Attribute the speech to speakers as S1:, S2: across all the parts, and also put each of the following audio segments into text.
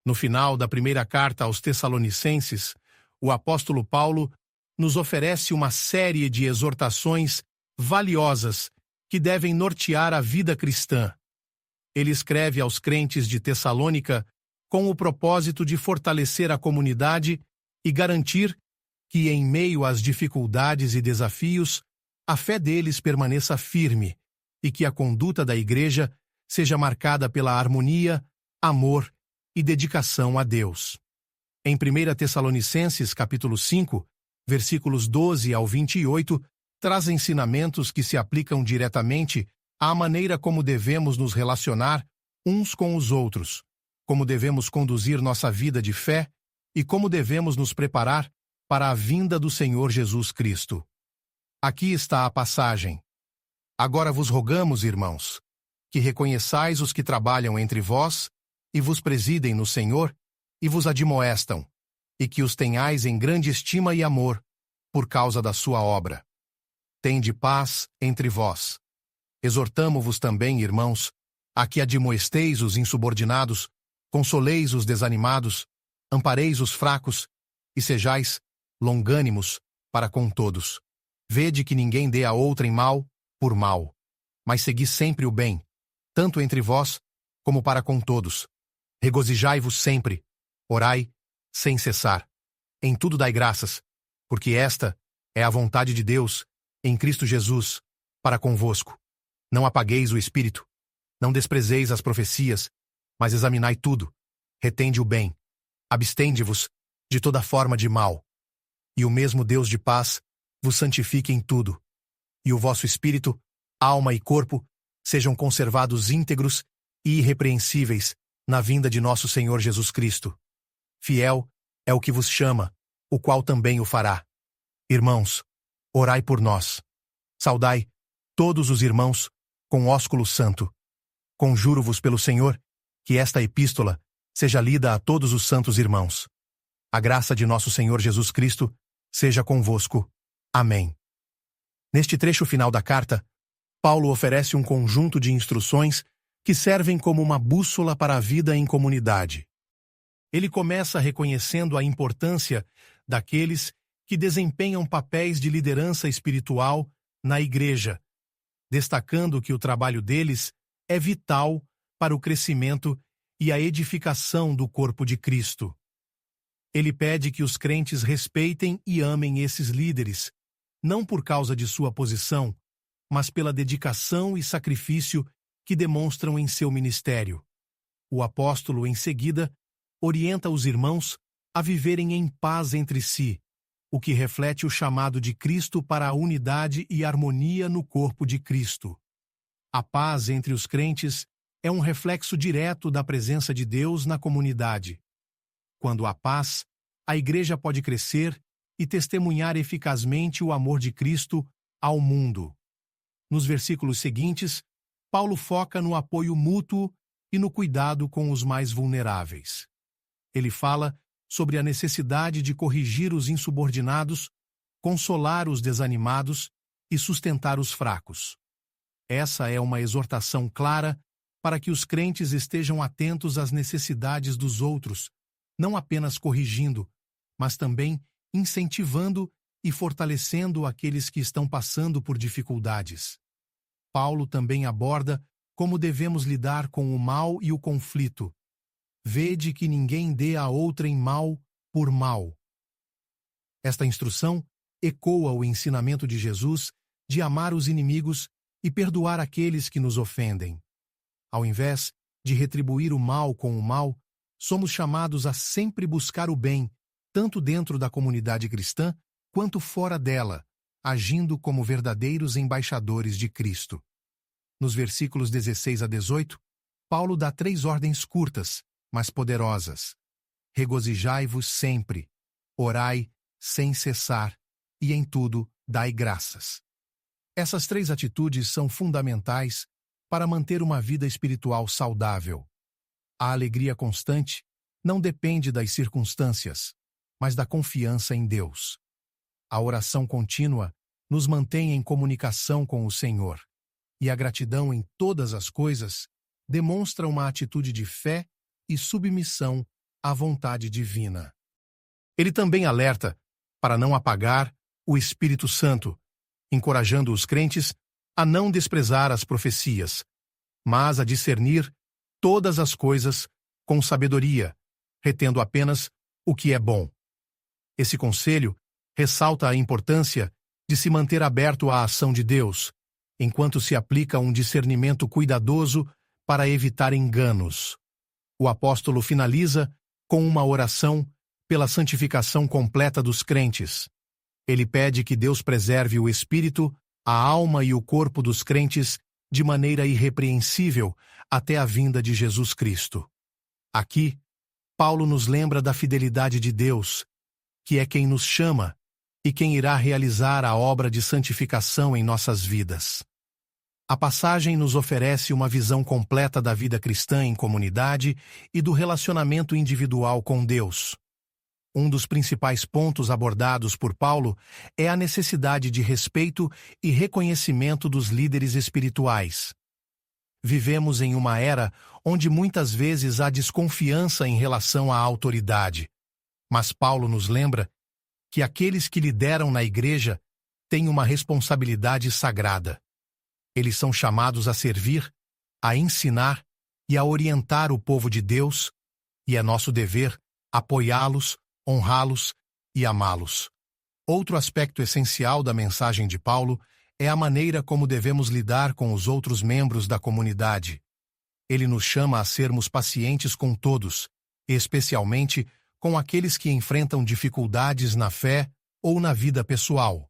S1: No final da primeira carta aos Tessalonicenses, o apóstolo Paulo nos oferece uma série de exortações valiosas que devem nortear a vida cristã. Ele escreve aos crentes de Tessalônica com o propósito de fortalecer a comunidade e garantir que, em meio às dificuldades e desafios, a fé deles permaneça firme e que a conduta da igreja seja marcada pela harmonia, amor e dedicação a Deus. Em 1 Tessalonicenses, capítulo 5, versículos 12 ao 28, traz ensinamentos que se aplicam diretamente à maneira como devemos nos relacionar uns com os outros, como devemos conduzir nossa vida de fé e como devemos nos preparar para a vinda do Senhor Jesus Cristo. Aqui está a passagem. Agora vos rogamos, irmãos, que reconheçais os que trabalham entre vós e vos presidem no Senhor e vos admoestam, e que os tenhais em grande estima e amor por causa da sua obra. Tende paz entre vós. Exortamo-vos também, irmãos, a que admoesteis os insubordinados, consoleis os desanimados, ampareis os fracos e sejais longânimos para com todos. Vede que ninguém dê a outrem mal por mal, mas segui sempre o bem, tanto entre vós como para com todos. Regozijai-vos sempre, orai sem cessar. Em tudo dai graças, porque esta é a vontade de Deus em Cristo Jesus para convosco. Não apagueis o espírito, não desprezeis as profecias, mas examinai tudo, retende o bem, abstende-vos de toda forma de mal. E o mesmo Deus de paz vos santifique em tudo, e o vosso espírito, alma e corpo sejam conservados íntegros e irrepreensíveis na vinda de nosso Senhor Jesus Cristo. Fiel é o que vos chama, o qual também o fará. Irmãos, orai por nós. Saudai todos os irmãos com ósculo santo. Conjuro-vos pelo Senhor que esta epístola seja lida a todos os santos irmãos. A graça de nosso Senhor Jesus Cristo seja convosco. Amém. Neste trecho final da carta, Paulo oferece um conjunto de instruções que servem como uma bússola para a vida em comunidade. Ele começa reconhecendo a importância daqueles que desempenham papéis de liderança espiritual na igreja, destacando que o trabalho deles é vital para o crescimento e a edificação do corpo de Cristo. Ele pede que os crentes respeitem e amem esses líderes, não por causa de sua posição, mas pela dedicação e sacrifício que demonstram em seu ministério. O apóstolo, em seguida, orienta os irmãos a viverem em paz entre si, o que reflete o chamado de Cristo para a unidade e harmonia no corpo de Cristo. A paz entre os crentes é um reflexo direto da presença de Deus na comunidade. Quando há paz, a igreja pode crescer e testemunhar eficazmente o amor de Cristo ao mundo. Nos versículos seguintes, Paulo foca no apoio mútuo e no cuidado com os mais vulneráveis. Ele fala sobre a necessidade de corrigir os insubordinados, consolar os desanimados e sustentar os fracos. Essa é uma exortação clara para que os crentes estejam atentos às necessidades dos outros, não apenas corrigindo, mas também incentivando e fortalecendo aqueles que estão passando por dificuldades. Paulo também aborda como devemos lidar com o mal e o conflito. Vede que ninguém dê a outrem mal por mal. Esta instrução ecoa o ensinamento de Jesus de amar os inimigos e perdoar aqueles que nos ofendem. Ao invés de retribuir o mal com o mal, somos chamados a sempre buscar o bem, tanto dentro da comunidade cristã quanto fora dela, agindo como verdadeiros embaixadores de Cristo. Nos versículos 16 a 18, Paulo dá 3 ordens curtas, mas poderosas. Regozijai-vos sempre, orai sem cessar, e em tudo dai graças. Essas 3 atitudes são fundamentais para manter uma vida espiritual saudável. A alegria constante não depende das circunstâncias, mas da confiança em Deus. A oração contínua nos mantém em comunicação com o Senhor, e a gratidão em todas as coisas demonstra uma atitude de fé e submissão à vontade divina. Ele também alerta para não apagar o Espírito Santo, encorajando os crentes a não desprezar as profecias, mas a discernir todas as coisas com sabedoria, retendo apenas o que é bom. Esse conselho ressalta a importância de se manter aberto à ação de Deus, enquanto se aplica um discernimento cuidadoso para evitar enganos. O apóstolo finaliza com uma oração pela santificação completa dos crentes. Ele pede que Deus preserve o espírito, a alma e o corpo dos crentes de maneira irrepreensível até a vinda de Jesus Cristo. Aqui, Paulo nos lembra da fidelidade de Deus, que é quem nos chama e quem irá realizar a obra de santificação em nossas vidas. A passagem nos oferece uma visão completa da vida cristã em comunidade e do relacionamento individual com Deus. Um dos principais pontos abordados por Paulo é a necessidade de respeito e reconhecimento dos líderes espirituais. Vivemos em uma era onde muitas vezes há desconfiança em relação à autoridade, mas Paulo nos lembra que aqueles que lideram na igreja têm uma responsabilidade sagrada. Eles são chamados a servir, a ensinar e a orientar o povo de Deus, e é nosso dever apoiá-los, honrá-los e amá-los. Outro aspecto essencial da mensagem de Paulo é a maneira como devemos lidar com os outros membros da comunidade. Ele nos chama a sermos pacientes com todos, especialmente com aqueles que enfrentam dificuldades na fé ou na vida pessoal.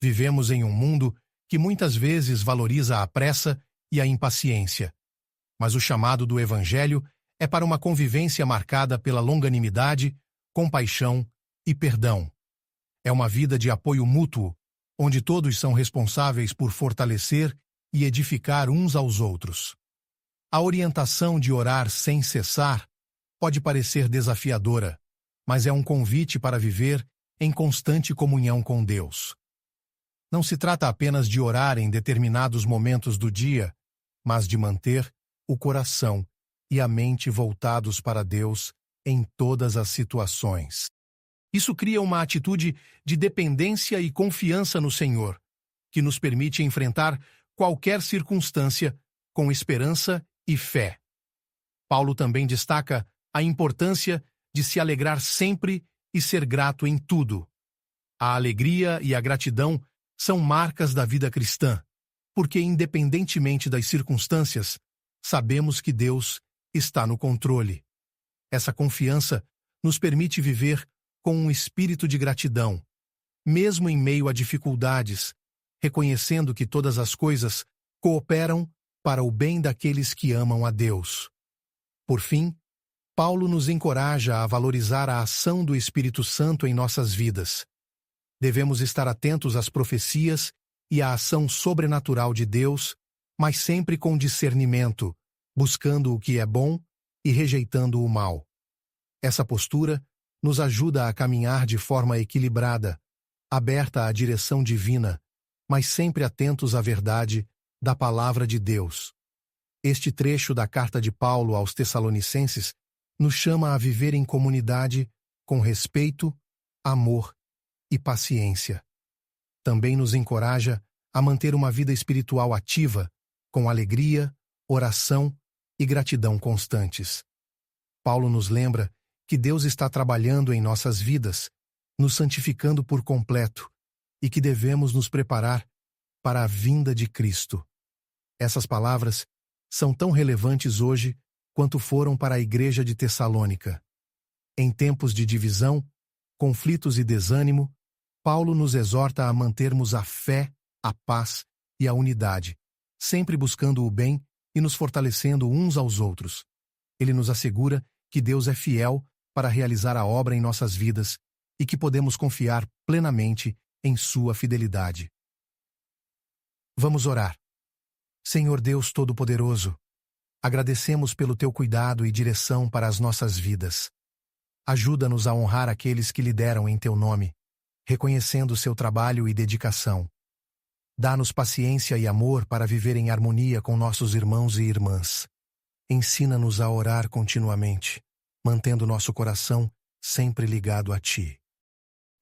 S1: Vivemos em um mundo que muitas vezes valoriza a pressa e a impaciência, mas o chamado do Evangelho é para uma convivência marcada pela longanimidade, compaixão e perdão. É uma vida de apoio mútuo, onde todos são responsáveis por fortalecer e edificar uns aos outros. A orientação de orar sem cessar pode parecer desafiadora, mas é um convite para viver em constante comunhão com Deus. Não se trata apenas de orar em determinados momentos do dia, mas de manter o coração e a mente voltados para Deus em todas as situações. Isso cria uma atitude de dependência e confiança no Senhor, que nos permite enfrentar qualquer circunstância com esperança e fé. Paulo também destaca a importância de se alegrar sempre e ser grato em tudo. A alegria e a gratidão são marcas da vida cristã, porque, independentemente das circunstâncias, sabemos que Deus está no controle. Essa confiança nos permite viver com um espírito de gratidão, mesmo em meio a dificuldades, reconhecendo que todas as coisas cooperam para o bem daqueles que amam a Deus. Por fim, Paulo nos encoraja a valorizar a ação do Espírito Santo em nossas vidas. Devemos estar atentos às profecias e à ação sobrenatural de Deus, mas sempre com discernimento, buscando o que é bom e rejeitando o mal. Essa postura nos ajuda a caminhar de forma equilibrada, aberta à direção divina, mas sempre atentos à verdade da palavra de Deus. Este trecho da carta de Paulo aos Tessalonicenses nos chama a viver em comunidade com respeito, amor e paciência. Também nos encoraja a manter uma vida espiritual ativa, com alegria, oração e gratidão constantes. Paulo nos lembra que Deus está trabalhando em nossas vidas, nos santificando por completo, e que devemos nos preparar para a vinda de Cristo. Essas palavras são tão relevantes hoje quanto foram para a igreja de Tessalônica. Em tempos de divisão, conflitos e desânimo, Paulo nos exorta a mantermos a fé, a paz e a unidade, sempre buscando o bem e nos fortalecendo uns aos outros. Ele nos assegura que Deus é fiel para realizar a obra em nossas vidas e que podemos confiar plenamente em sua fidelidade. Vamos orar. Senhor Deus Todo-Poderoso, agradecemos pelo teu cuidado e direção para as nossas vidas. Ajuda-nos a honrar aqueles que lideram em teu nome, reconhecendo seu trabalho e dedicação. Dá-nos paciência e amor para viver em harmonia com nossos irmãos e irmãs. Ensina-nos a orar continuamente, mantendo nosso coração sempre ligado a Ti.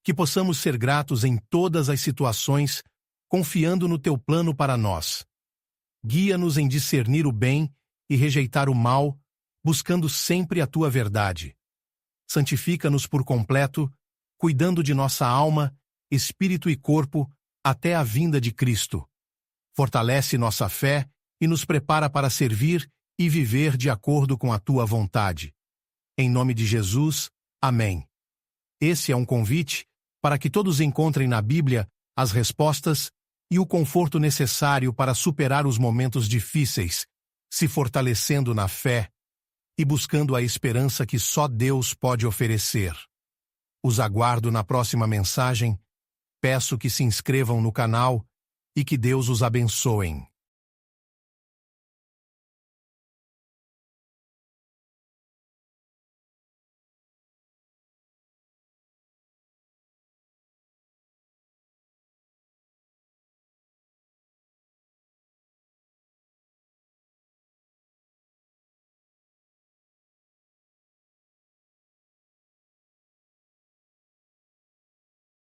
S1: Que possamos ser gratos em todas as situações, confiando no Teu plano para nós. Guia-nos em discernir o bem e rejeitar o mal, buscando sempre a Tua verdade. Santifica-nos por completo, cuidando de nossa alma, espírito e corpo, até a vinda de Cristo. Fortalece nossa fé e nos prepara para servir e viver de acordo com a Tua vontade. Em nome de Jesus, amém. Esse é um convite para que todos encontrem na Bíblia as respostas e o conforto necessário para superar os momentos difíceis, se fortalecendo na fé e buscando a esperança que só Deus pode oferecer. Os aguardo na próxima mensagem, peço que se inscrevam no canal e que Deus os abençoe.